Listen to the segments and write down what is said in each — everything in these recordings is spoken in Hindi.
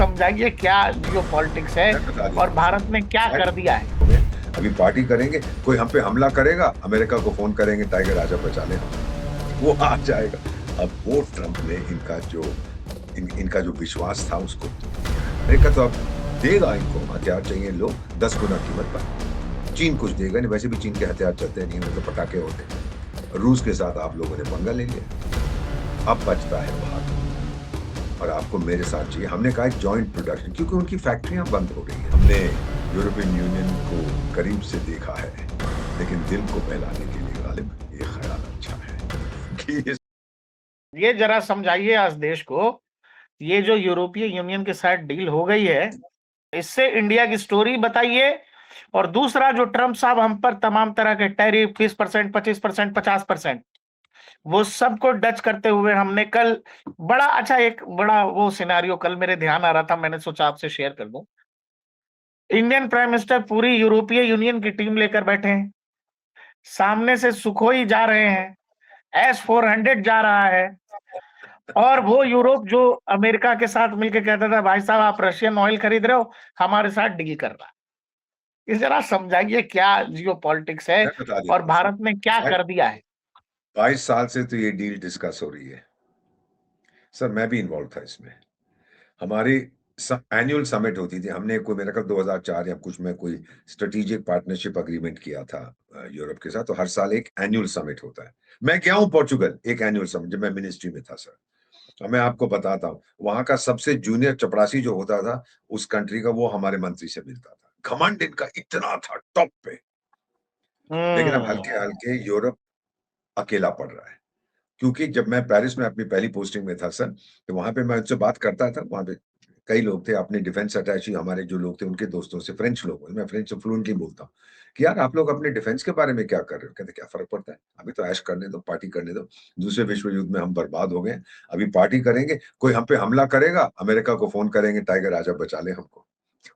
समझाइए क्या जियो पॉलिटिक्स है मैं बता और देता हूँ भारत ने क्या कर दिया है। सर। अभी पार्टी करेंगे, कोई हम पे हमला करेगा, अमेरिका को फोन करेंगे टाइगर आजा बचा ले, वो आ जाएगा। अब वो ट्रम्प ने इनका जो विश्वास था उसको तोड़ दिया है। अमेरिका तो अब देगा इनको हथियार, चाहिए लो 10 गुना कीमत पर। चीन कुछ देगा नहीं, वैसे भी चीन के हथियार चलते नहीं, वो तो पटाखे होते हैं। रूस के साथ आप लोगों ने पंगा ले लिया, अब बचता है भारत। और आपको मेरे साथ चाहिए। हमने कहा जॉइंट प्रोडक्शन, क्योंकि उनकी फैक्ट्रियां बंद हो रही है। हमने यूरोपियन यूनियन को करीब से देखा है, लेकिन दिल को बहलाने के लिए गालिब ये ख्याल अच्छा है कि ये जरा समझाइए आज देश को, ये जो यूरोपीय यूनियन के साथ डील हो गई है, इससे इंडिया की स्टोरी बताइए। और दूसरा, जो ट्रम्प साहब हम पर तमाम तरह के टैरिफ 30%, 25%, 50%, वो सबको डच करते हुए हमने कल बड़ा अच्छा एक बड़ा वो सिनारियो कल मेरे ध्यान आ रहा था, मैंने सोचा आपसे शेयर कर दूं। इंडियन प्राइम मिनिस्टर पूरी यूरोपीय यूनियन की टीम लेकर बैठे हैं, सामने से सुखोई जा रहे हैं, S-400 जा रहा है, और वो यूरोप जो अमेरिका के साथ मिलकर कहता था भाई साहब आप रशियन ऑयल खरीद रहे हो, हमारे साथ डील कर रहा है। इस जरा समझाइए क्या जियो पॉलिटिक्स है मैं बता और देता हूँ सर। भारत ने क्या कर दिया है। 22 साल से तो ये डील डिस्कस हो रही है सर, मैं भी इन्वॉल्व था इसमें। हमारी एनुअल समिट होती थी, हमने कोई मेरे ख्याल 2004 या कुछ में कोई स्ट्रेटेजिक पार्टनरशिप अग्रीमेंट किया था यूरोप के साथ। तो हर साल एक एनुअल समिट होता है। मैं गया हूं पोर्चुगल, एक एनुअल समिट, जब मैं मिनिस्ट्री में था सर। और मैं आपको बताता हूँ, वहां का सबसे जूनियर चपरासी जो होता था उस कंट्री का, वो हमारे मंत्री से मिलता था। घमंड इनका इतना था टॉप पे। लेकिन अब हल्के हम्म। हल्के यूरोप अकेला पड़ रहा है। क्योंकि जब मैं पेरिस में अपनी पहली पोस्टिंग में था सर, तो वहां पे मैं उनसे बात करता था। वहां पे कई लोग थे अपने डिफेंस अटैची, हमारे जो लोग थे उनके दोस्तों से, फ्रेंच लोग, मैं फ्रेंच फ्लुएंटली बोलता हूँ, कि यार आप लोग अपने डिफेंस के बारे में क्या कर रहे हो? कहते क्या फर्क पड़ता है, अभी तो ऐश करने दो, पार्टी करने दो। दूसरे विश्व युद्ध में हम बर्बाद हो गए, अभी पार्टी करेंगे, कोई हम पे हमला करेगा, अमेरिका को फोन करेंगे टाइगर आजा बचा ले हमको,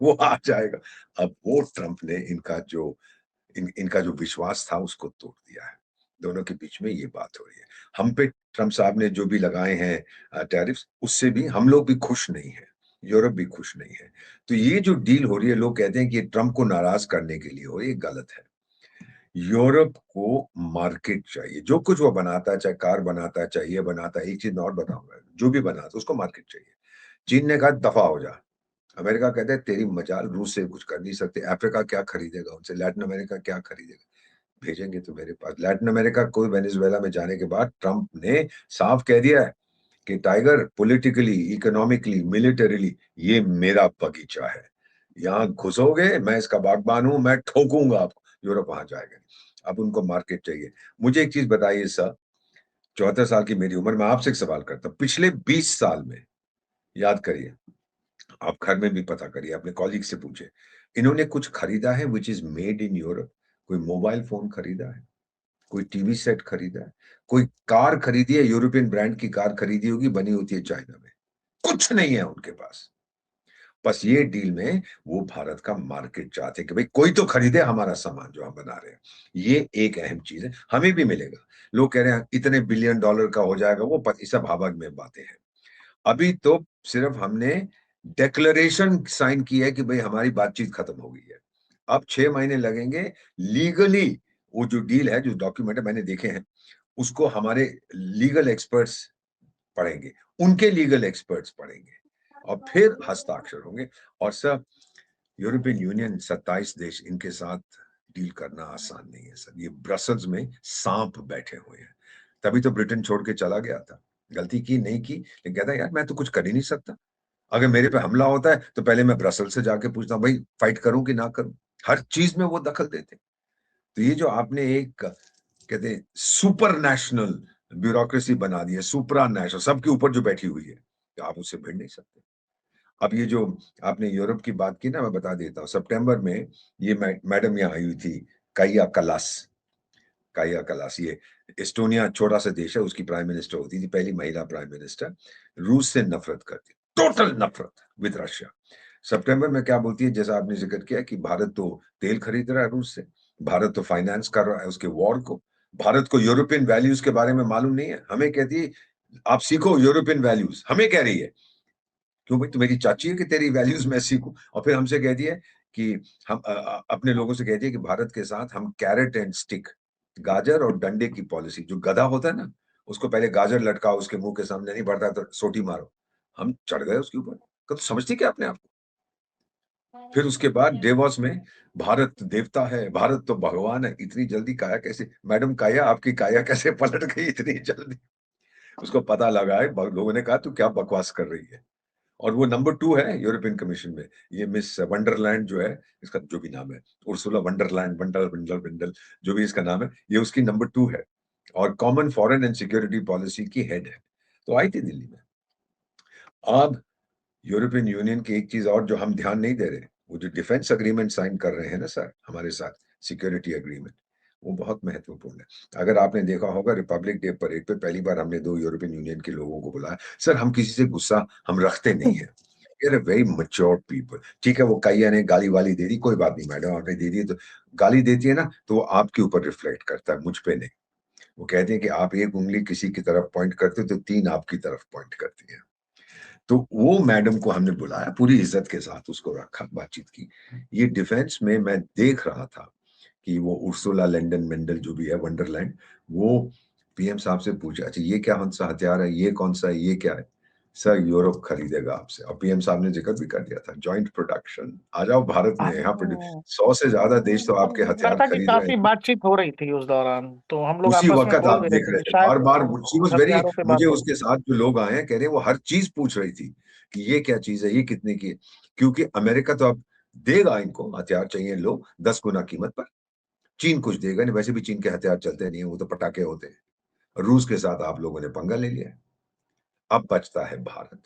वो आ जाएगा। अब वो ट्रंप ने इनका जो विश्वास था उसको तोड़ दिया है। दोनों के बीच में ये बात हो रही है। हम पे ट्रम्प साहब ने जो भी लगाए हैं टैरिफ्स, उससे भी हम लोग भी खुश नहीं है, यूरोप भी खुश नहीं है। तो ये जो डील हो रही है, लोग कहते हैं कि ये ट्रम्प को नाराज करने के लिए हो रही है, गलत है। यूरोप को मार्केट चाहिए, जो कुछ वो बनाता है, चाहे कार बनाता है, चाहे ये बनाता है, एक चीज मैं और बताऊंगा, जो भी बनाता है उसको मार्केट चाहिए। चीन ने कहा दफा हो जा, अमेरिका कहते हैं तेरी मजाल, रूस से कुछ कर नहीं सकते, अफ्रीका क्या खरीदेगा उनसे, लैटिन अमेरिका क्या खरीदेगा, भेजेंगे तो मेरे पास। लैटिन अमेरिका को वेनेजुएला में जाने के बाद ट्रंप ने साफ कह दिया है कि टाइगर पॉलिटिकली, इकोनॉमिकली, मिलिटरीली ये मेरा बगीचा है, यहाँ घुसोगे मैं इसका बागबान हूं, मैं ठोकूंगा आपको। यूरोप वहां जाएगा नहीं। अब उनको मार्केट चाहिए। मुझे एक चीज बताइए सर, 74 साल की मेरी उम्र में आपसे एक सवाल करता हूँ, पिछले 20 साल में याद करिए, आप घर में भी पता करिए, अपने कॉलीग से पूछे, इन्होंने कुछ खरीदा है which is made in Europe? कोई मोबाइल फोन खरीदा है, कोई टीवी सेट खरीदा है, कोई कार खरीदी है, यूरोपियन ब्रांड की कार खरीदी होगी, बनी होती है चाइना में? कुछ नहीं है उनके पास। बस ये डील में वो भारत का मार्केट चाहते हैं कि भाई कोई तो खरीदे हमारा सामान जो हम बना रहे हैं। ये एक अहम चीज है, हमें भी मिलेगा। लोग कह रहे हैं इतने बिलियन डॉलर का हो जाएगा, वो सब हवा में बातें हैं। अभी तो सिर्फ हमने डेक्लेरेशन साइन की है कि भाई हमारी बातचीत खत्म हो गई है। अब 6 महीने लगेंगे लीगली। वो जो डील है, जो डॉक्यूमेंट है, मैंने देखे हैं, उसको हमारे लीगल एक्सपर्ट्स पढ़ेंगे, उनके लीगल एक्सपर्ट्स पढ़ेंगे, और फिर हस्ताक्षर होंगे। और सर, यूरोपियन यूनियन 27 देश, इनके साथ डील करना आसान नहीं है सर। ये ब्रसल्स में सांप बैठे हुए हैं। तभी तो ब्रिटेन छोड़ के चला गया था। गलती की नहीं की, लेकिन कहता यार मैं तो कुछ कर ही नहीं सकता। अगर मेरे पे हमला होता है तो पहले मैं ब्रसल से जाके पूछता हूँ भाई फाइट करूं कि ना करूं। हर चीज में वो दखल देते। तो ये जो आपने एक कहते हैं सुपर नेशनल ब्यूरोक्रेसी बना दी है, सुपरा नेशनल, सबके ऊपर जो बैठी हुई है, तो आप उससे भिड़ नहीं सकते। अब ये जो आपने यूरोप की बात की ना, मैं बता देता हूँ, सितंबर में ये मैडम यहाँ आई हुई थी, काइया कलास। काइया कलास, ये एस्टोनिया छोटा सा देश है, उसकी प्राइम मिनिस्टर होती थी, पहली महिला प्राइम मिनिस्टर। रूस से नफरत करती, टोटल नफरत विद रशिया। सितंबर में क्या बोलती है, जैसा आपने जिक्र किया कि भारत तो तेल खरीद रहा है रूस से, भारत तो फाइनेंस कर रहा है उसके वॉर को, भारत को यूरोपियन वैल्यूज के बारे में मालूम नहीं है, हमें कहती है आप सीखो यूरोपियन वैल्यूज, हमें कह रही है। क्यों भाई, तू मेरी चाची है कि तेरी वैल्यूज मैं सीखूं? और फिर हमसे कह दिया कि हम अपने लोगों से कह दिया कि भारत के साथ हम कैरेट एंड स्टिक, गाजर और डंडे की पॉलिसी, जो गधा होता है ना, उसको पहले गाजर लटकाओ उसके मुंह के सामने, नहीं बढ़ता तो सोटी मारो, हम चढ़ गए उसके ऊपर। कब समझती क्या अपने आप को? फिर उसके बाद डेवॉस में भारत देवता है, भारत तो भगवान है, इतनी जल्दी काया कैसे, मैडम काया आपकी काया कैसे पलट गई इतनी जल्दी? उसको पता लगा है, लोगों ने कहा तू क्या बकवास कर रही है। और वो नंबर 2 है यूरोपियन कमीशन में, ये मिस वंडरलैंड जो है, इसका जो भी नाम है, उर्सुला वंडरलैंड, वंडल विंडल विंडल, जो भी इसका नाम है, ये उसकी नंबर 2 है और common foreign and security policy की हेड है। तो आई थी दिल्ली में। अब यूरोपियन यूनियन की एक चीज और जो हम ध्यान नहीं दे रहे, वो जो डिफेंस अग्रीमेंट साइन कर रहे हैं ना सर हमारे साथ, सिक्योरिटी अग्रीमेंट, वो बहुत महत्वपूर्ण है। अगर आपने देखा होगा रिपब्लिक डे परेड पे पहली बार हमने 2 यूरोपियन यूनियन के लोगों को बुलाया। सर हम किसी से गुस्सा हम रखते नहीं है, वेरी मच्योर पीपल। ठीक है, वो कईया ने गाली वाली दे दी, कोई बात नहीं मैडम, आपने दे दी तो गाली देती है ना, तो वो आपके ऊपर रिफ्लेक्ट करता है, मुझ पे नहीं। वो कहते हैं कि आप एक उंगली किसी की तरफ पॉइंट करते हो तो 3 आपकी तरफ पॉइंट करती है। तो वो मैडम को हमने बुलाया, पूरी इज्जत के साथ उसको रखा, बातचीत की। ये डिफेंस में मैं देख रहा था कि वो उर्सुला लैंडन मेंडल जो भी है वंडरलैंड, वो पीएम साहब से पूछा, अच्छा ये क्या कौन सा हथियार है, ये कौन सा है, ये क्या है? सर यूरोप खरीदेगा आपसे। और पीएम साहब ने जिक्र भी कर दिया था, जॉइंट प्रोडक्शन, आ जाओ भारत में, यहाँ पे हाँ, 100 से ज्यादा देश तो आपके हथियार लगता कि खरीद रहे काफी हैं। बातचीत हो रही थी उस दौरान, तो हम लोग उसी आपस में वक्त बोल आप भी रहे देख थे रहे कि थे, शायद बार बार शी वॉज वेरी, हथियारों पे बात मुझे हो। उसके साथ जो लोग आए हैं कह रहे हैं वो हर चीज पूछ रही थी कि ये क्या चीज है, ये कितने की है। क्योंकि अमेरिका तो अब देगा इनको हथियार, चाहिए लो 10 गुना कीमत पर। चीन कुछ देगा नहीं, वैसे भी चीन के हथियार चलते नहीं है, वो तो पटाखे होते हैं। रूस के साथ आप लोगों ने पंगा ले लिया है। अब बचता है भारत,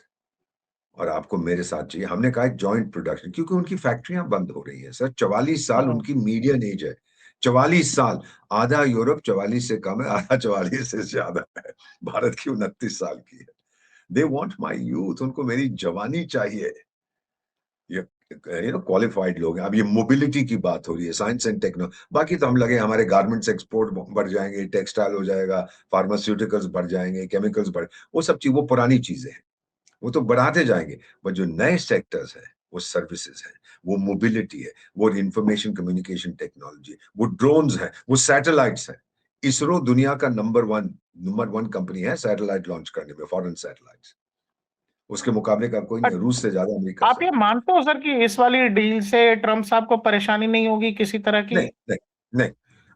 और आपको मेरे साथ चाहिए। हमने कहा जॉइंट प्रोडक्शन, क्योंकि उनकी फैक्ट्रियां बंद हो रही है सर। 44 साल हम्म। उनकी मीडियन एज है, 44 साल। आधा यूरोप 44 से कम है, आधा 44 से ज्यादा है। भारत की 29 साल की है। दे वॉन्ट माई यूथ, उनको मेरी जवानी चाहिए। ये क्वालिफाइड लोग हैं। अब ये मोबिलिटी की बात हो रही है, साइंस एंड टेक्नो, बाकी तो हम लगे हमारे गारमेंट्स एक्सपोर्ट बढ़ जाएंगे, टेक्सटाइल हो जाएगा, फार्मास्यूटिकल्स बढ़ जाएंगे, केमिकल्स बढ़, वो सब चीज, वो पुरानी चीजें हैं, वो तो बढ़ाते जाएंगे। पर जो नए सेक्टर्स हैं, वो सर्विसेज है, वो मोबिलिटी है, वो इंफॉर्मेशन कम्युनिकेशन टेक्नोलॉजी, वो ड्रोन्स है, वो सैटेलाइट्स है। इसरो दुनिया का नंबर वन कंपनी है सैटेलाइट लॉन्च करने में, फॉरेन सैटेलाइट्स। उसके मुकाबले का कोई नहीं है, रूस से ज्यादा अमेरिका आप से। ये मानते हो सर कि इस वाली डील से ट्रम्प साहब को परेशानी नहीं होगी किसी तरह की? नहीं नहीं नहीं,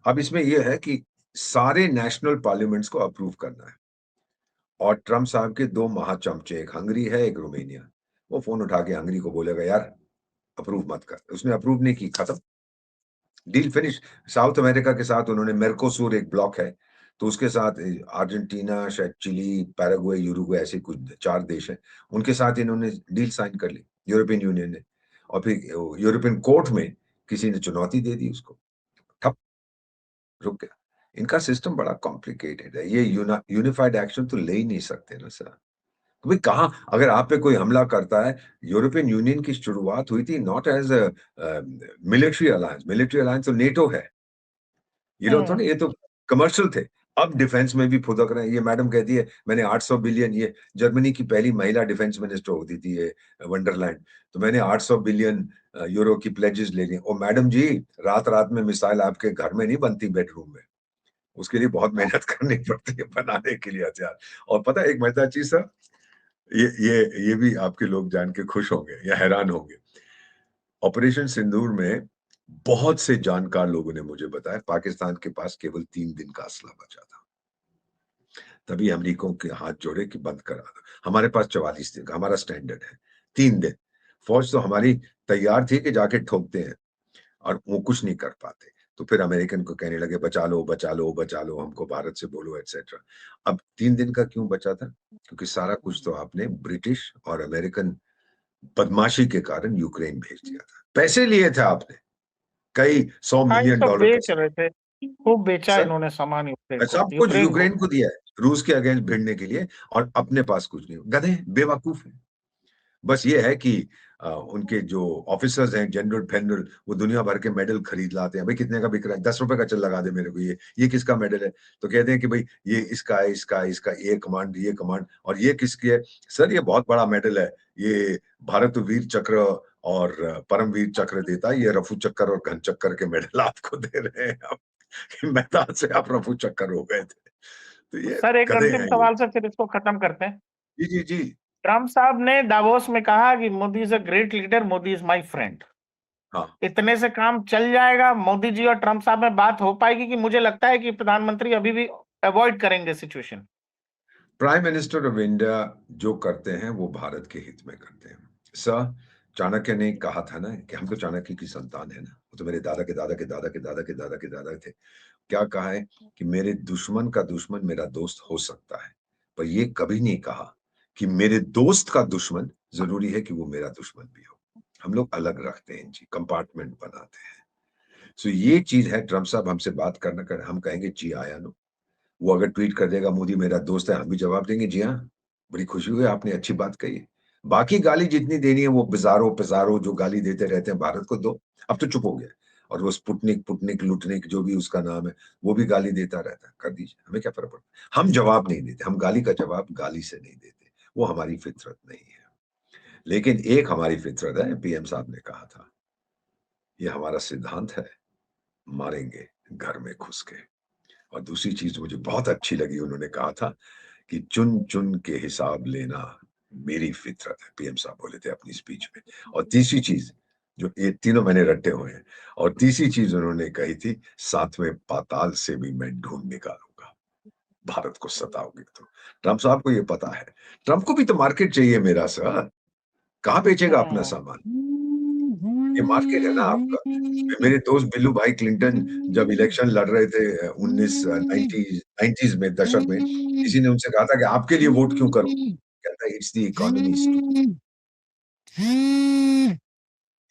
अब इसमें यह है कि सारे नेशनल पार्लियामेंट्स को अप्रूव करना है, और ट्रम्प साहब के 2 महाचमचे, एक हंगरी है, एक रोमेनिया, वो फोन उठा के हंगरी को बोलेगा यार अप्रूव मत कर। उसने अप्रूव नहीं की, खत्म, डील फिनिश। साउथ अमेरिका के साथ उन्होंने मेरकोसूर एक ब्लॉक है, तो उसके साथ अर्जेंटीना, शायद चिली, पैराग्वे, यूरुग्वे, ऐसे कुछ 4 देश हैं, उनके साथ इन्होंने डील साइन कर ली यूरोपियन यूनियन ने। और फिर यूरोपियन कोर्ट में किसी ने चुनौती दे दी उसको, ठप, रुक गया। इनका सिस्टम बड़ा कॉम्प्लिकेटेड है, ये यूनिफाइड एक्शन तो ले ही नहीं सकते ना सर। तो भाई कहाँ, अगर आप पे कोई हमला करता है, यूरोपियन यूनियन की शुरुआत हुई थी not as military alliance, military alliance तो नेटो है, ये लोग थोड़े, ये तो कमर्शियल थे। अब डिफेंस में भी फुदक रहे हैं। ये मैडम कहती है मैंने 800 बिलियन, ये जर्मनी की पहली महिला डिफेंस मिनिस्टर होती थी ये वंडरलैंड, तो मैंने 800 बिलियन यूरो की प्लेजेस ले ली। और मैडम जी, रात रात में मिसाइल आपके घर में नहीं बनती, बेडरूम में, उसके लिए बहुत मेहनत करनी पड़ती है बनाने के लिए हथियार। और पता है एक मजेदार चीज सर, ये भी आपके लोग जान के खुश होंगे या हैरान होंगे। ऑपरेशन सिंदूर में बहुत से जानकार लोगों ने मुझे बताया पाकिस्तान के पास केवल 3 दिन का असला बचा था। तभी अमरीकों के हाथ जोड़े कि बंद करा दो। हमारे पास 44 दिन का हमारा स्टैंडर्ड है, 3 दिन। फौज तो हमारी तैयार थी कि जाके ठोकते हैं, और वो कुछ नहीं कर पाते। तो फिर अमेरिकन को कहने लगे बचा लो बचा लो बचा लो, हमको भारत से बोलो एटसेट्रा। अब 3 दिन का क्यों बचा था? क्योंकि सारा कुछ तो आपने ब्रिटिश और अमेरिकन बदमाशी के कारण यूक्रेन भेज दिया था। पैसे लिए थे आपने, कई 100 हाँ, ये मिलियन तो डॉलर बेच का। रहे थे, खूब बेचा सर इन्होंने सामान यूक्रेन को, सब कुछ यूक्रेन को। यूक्रेन को दिया है, रूस के अगेंस्ट भिड़ने के लिए, और अपने पास कुछ नहीं। गधे, बेवकूफ है। बस ये है कि उनके जो ऑफिसर्स हैं, जनरल फेडरल, वो दुनिया भर के मेडल खरीद लाते हैं। भाई कितने का बिक रहा है? 10 रुपए का, चल लगा दे मेरे को, ये किसका मेडल है? तो कहते हैं कि भाई ये इसका है, इसका एयर कमांड, ये कमांड, और ये किसकी है? सर ये बहुत बड़ा मेडल है, ये भारत वीर चक्र और परमवीर चक्र देता है, ये रफू चक्कर और घन चक्कर के मेडल आपको दे रहे हैं हम, कि मैदान से आप रफू चक्कर हो गए थे। तो ये सर एक गधे अंतिम हैं ये। सवाल से फिर इसको खत्म करते हैं। जी, जी, जी। ट्रम्प साहब ने दावोस में कहा कि Modi is a great leader, Modi is my friend. हाँ। इतने से काम चल जाएगा? मोदी जी और ट्रम्प साहब में बात हो पाएगी कि मुझे लगता है कि प्रधानमंत्री अभी भी अवॉइड करेंगे situation? Prime minister of India जो करते हैं वो भारत के हित में करते हैं। सर चाणक्य ने कहा था ना कि हम तो चाणक्य की संतान है ना, वो तो मेरे दादा के दादा के दादा के दादा के दादा के दादा थे। क्या कहा है कि मेरे दुश्मन का दुश्मन मेरा दोस्त हो सकता है, पर ये कभी नहीं कहा कि मेरे दोस्त का दुश्मन जरूरी है कि वो मेरा दुश्मन भी हो। हम लोग अलग रखते हैं जी, कंपार्टमेंट बनाते हैं। सो ये चीज है, ट्रम्प साहब हमसे बात करना कर, हम कहेंगे जी आया नो। वो अगर ट्वीट कर देगा मोदी मेरा दोस्त है, हम भी जवाब देंगे जी हाँ, बड़ी खुशी हुई, आपने अच्छी बात कही है। बाकी गाली जितनी देनी है वो बिजारो पिजारो जो गाली देते रहते हैं भारत को दो। अब तो चुप हो गया, और वो स्पुटनिक पुटनिक लुटनिक जो भी उसका नाम है, वो भी गाली देता रहता है, कर दीजिए, हमें क्या फर्क पड़ता है। हम जवाब नहीं देते, हम गाली का जवाब गाली से नहीं देते, वो हमारी फितरत नहीं है। लेकिन एक हमारी फितरत है, पीएम साहब ने कहा था, ये हमारा सिद्धांत है, मारेंगे घर में घुस के। और दूसरी चीज मुझे बहुत अच्छी लगी, उन्होंने कहा था कि चुन चुन के हिसाब लेना मेरी फितरत है, पीएम साहब बोले थे अपनी स्पीच में। और तीसरी चीज, जो ये तीनों मैंने रटे हुए हैं, और तीसरी चीज उन्होंने कही थी, सातवें पाताल से भी मैं ढूंढ निकालूंगा, भारत को सताओगे तो। ट्रम्प साहब को ये पता है, ट्रम्प को भी तो मार्केट चाहिए मेरा सर, कहाँ बेचेगा अपना सामान? ये मार्केट है ना आपका। मेरे दोस्त बिल्लू भाई क्लिंटन जब इलेक्शन लड़ रहे थे 1990s में, दशक में, किसी ने उनसे कहा था कि आपके लिए वोट क्यों करूं? कहता है इट्स द इकोनॉमी स्टूपिड।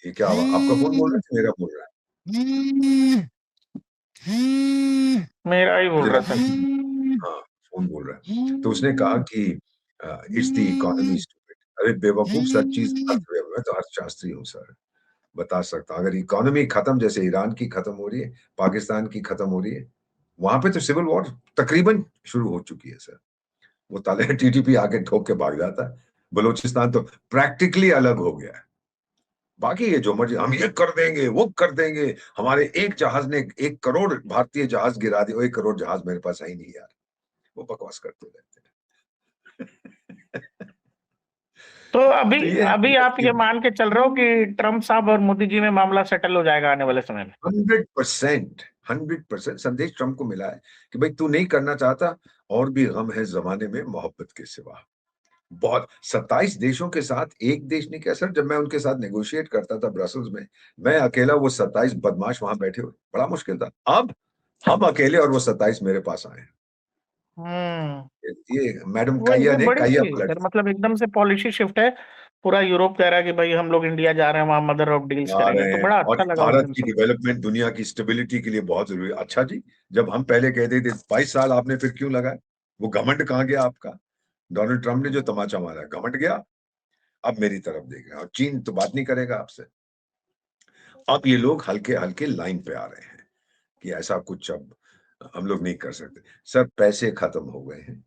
ये क्या हुआ? आपका फोन बोल रहा है कि मेरा बोल रहा है? मेरा ही बोल मुझे रहा लगता था। है हाँ, फोन बोल रहा है। तो उसने कहा कि इट्स द इकोनॉमी स्टूपिड। अरे बेवकूफ, सर चीज अर्थव्यवस्था, मैं तो अर्थशास्त्री हूँ सर, बता सकता हूँ। अगर इकोनॉमी खत्म, जैसे ईरान की खत्म हो रही है, पाकिस्तान की खत्म हो रही है, वहां पे तो सिविल वॉर तकरीबन शुरू हो चुकी है सर। वो ताले टीटीपी आके ठोक के भाग जाता है। बलूचिस्तान तो प्रैक्टिकली अलग हो गया है। बाकी ये जो मर्जी हम ये कर देंगे वो कर देंगे, हमारे एक जहाज ने 1 करोड़ भारतीय जहाज गिरा दिए, 1 करोड़ जहाज मेरे पास है ही नहीं यार, वो बकवास करते रहते हैं। तो अभी तो ये अभी आप ये मान के चल रहे हो कि ट्रम्प साहब और मोदी जी में मामला सेटल हो जाएगा आने वाले समय में? 100% संदेश ट्रम्प को मिला है कि भाई तू नहीं करना चाहता, और भी गम है जमाने में मोहब्बत के सिवा। बहुत 27 देशों के साथ, एक देश नहीं क्या सर, जब मैं उनके साथ नेगोशिएट करता था ब्रसल्स में, मैं अकेला, वो 27 बदमाश वहां बैठे हुए, बड़ा मुश्किल था। अब हम अकेले और वो 27 मेरे पास आए हैं। हम्म। ये मैडम वो काइया ये ने बड़ी काइया चीज है पलट। सर, मतलब एकदम से पॉलिसी शिफ्ट है। पूरा यूरोप कह रहा है कि भाई हम लोग इंडिया जा रहे हैं, वहां मदर ऑफ डील्स आ करेंगे, रहे तो हैं, बड़ा और अच्छा लगा उस भारत दिन की सुन। डेवलपमेंट दुनिया की स्टेबिलिटी के लिए बहुत जरूरी है। अच्छा जी, जब हम पहले कहते थे 22 साल, आपने फिर क्यों लगाए? वो घमंड कहाँ गया आपका? डोनाल्ड ट्रम्प ने जो तमाचा मारा, घमंड गया? अब मेरी तरफ देख रहे हैं, और चीन तो बात नहीं करेगा आपसे। अब ये लोग हल्के हल्के लाइन पे आ रहे हैं कि ऐसा कुछ अब हम लोग नहीं कर सकते। सर पैसे खत्म हो गए हैं,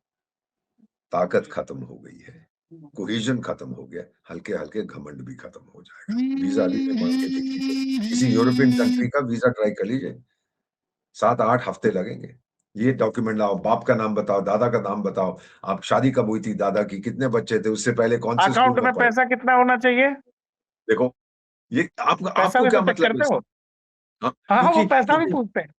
ताकत खत्म हो गई है, कोहेजन खत्म हो गया, हल्के हल्के घमंड भी खत्म हो जाएगा। वीजा भी मांग के देख लीजिए, किसी यूरोपियन कंट्री का वीजा ट्राई कर लीजिए, 7-8 हफ्ते लगेंगे। ये डॉक्यूमेंट लाओ, बाप का नाम बताओ, दादा का नाम बताओ, आप शादी कब हुई थी दादा की, कितने बच्चे थे, उससे पहले कौन से स्कूल अकाउंट में में पढ़े। पैसा कितना होना चाहिए? देखो, ये आपका, पैसा आपको भी क्या तो चेक मतलब है करते हो? इससे? हाँ, हाँ हाँ, वो क्योंकि पैसा भी क्योंकि पूछते हैं।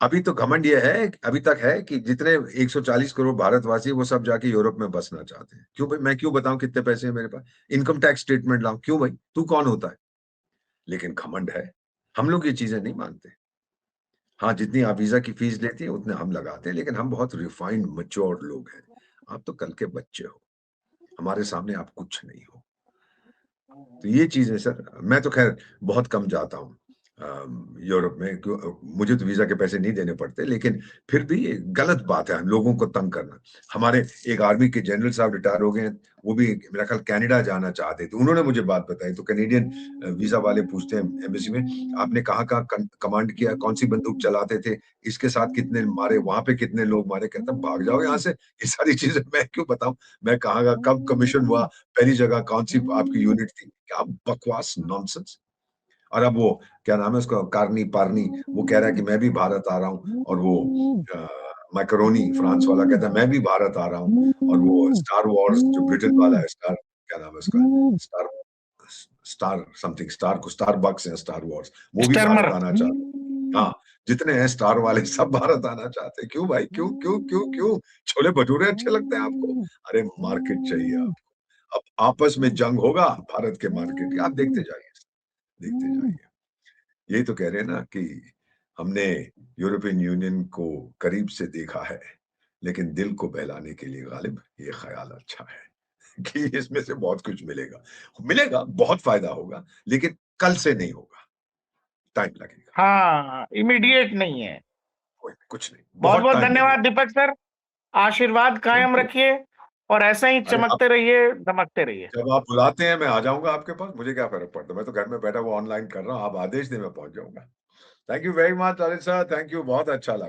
अभी तो घमंड ये है, अभी तक है कि जितने 140 करोड़ भारतवासी, वो सब जाके यूरोप में बसना चाहते हैं। क्यों भाई? मैं क्यों बताऊं कितने पैसे हैं मेरे पास? इनकम टैक्स स्टेटमेंट लाऊं? क्यों भाई, तू कौन होता है? लेकिन घमंड है, हम लोग ये चीजें नहीं मानते। हाँ, जितनी आप वीजा की फीस लेती है उतने हम लगाते हैं, लेकिन हम बहुत रिफाइंड मैच्योर लोग हैं। आप तो कल के बच्चे हो, हमारे सामने आप कुछ नहीं हो। तो ये चीज है सर। मैं तो खैर बहुत कम जाता हूँ, यूरोप में मुझे तो वीजा के पैसे नहीं देने पड़ते, लेकिन फिर भी ये गलत बात है लोगों को तंग करना। हमारे एक आर्मी के जनरल साहब रिटायर हो गए हैं, वो भी मेरा ख्याल कनाडा जाना चाहते थे, उन्होंने मुझे बात बताई। तो कैनेडियन वीजा वाले पूछते हैं एम्बेसी में, आपने कहाँ कहाँ कमांड किया, कौन सी बंदूक चलाते थे, इसके साथ कितने मारे, वहां पे कितने लोग मारे। कहता भाग जाओ यहाँ से, ये सारी चीजें मैं क्यों बताऊं, मैं कहाँ का कब कमीशन हुआ, पहली जगह कौन सी आपकी यूनिट थी, क्या बकवास नॉनसेंस। और अब वो क्या नाम है उसका, कार्नी पार्नी, वो कह रहा है कि मैं भी भारत आ रहा हूँ। और वो मैकरोनी फ्रांस वाला कहता है मैं भी भारत आ रहा हूँ। और वो स्टार वॉर्स जो ब्रिटेन वाला है, स्टार क्या नाम है उसका, स्टार स्टार समथिंग, स्टार को स्टार बक्स है, स्टार वॉर्स, वो भी स्टर्मर। भारत आना चाहते। हाँ, जितने हैं स्टार वाले सब भारत आना चाहते हैं। क्यों भाई, क्यों क्यों क्यों क्यों? छोले भटूरे अच्छे लगते हैं आपको? अरे मार्केट चाहिए आपको। अब आपस में जंग होगा भारत के मार्केट की, आप देखते जाइए, देखते जाइए। यही तो कह रहे हैं ना कि हमने यूरोपियन यूनियन को करीब से देखा है, लेकिन दिल को बहलाने के लिए गालिब ये ख्याल अच्छा है कि इसमें से बहुत कुछ मिलेगा। मिलेगा, बहुत फायदा होगा, लेकिन कल से नहीं होगा, टाइम लगेगा। हाँ, इमीडिएट नहीं है। कोई कुछ नहीं, बहुत बहुत बहुत टाइम धन्यवाद लगेगा। दीपक सर। आशीर्वाद थैंक कायम यू। रखिए और ऐसे ही अरे आप चमकते रहिए, धमकते रहिए। जब आप बुलाते हैं मैं आ जाऊंगा आपके पास, मुझे क्या फर्क पड़ता है, मैं तो घर में बैठा हुआ ऑनलाइन कर रहा हूँ, आप आदेश दें मैं पहुंच जाऊंगा। Thank you very much Anil sir, thank you, बहुत अच्छा लगा।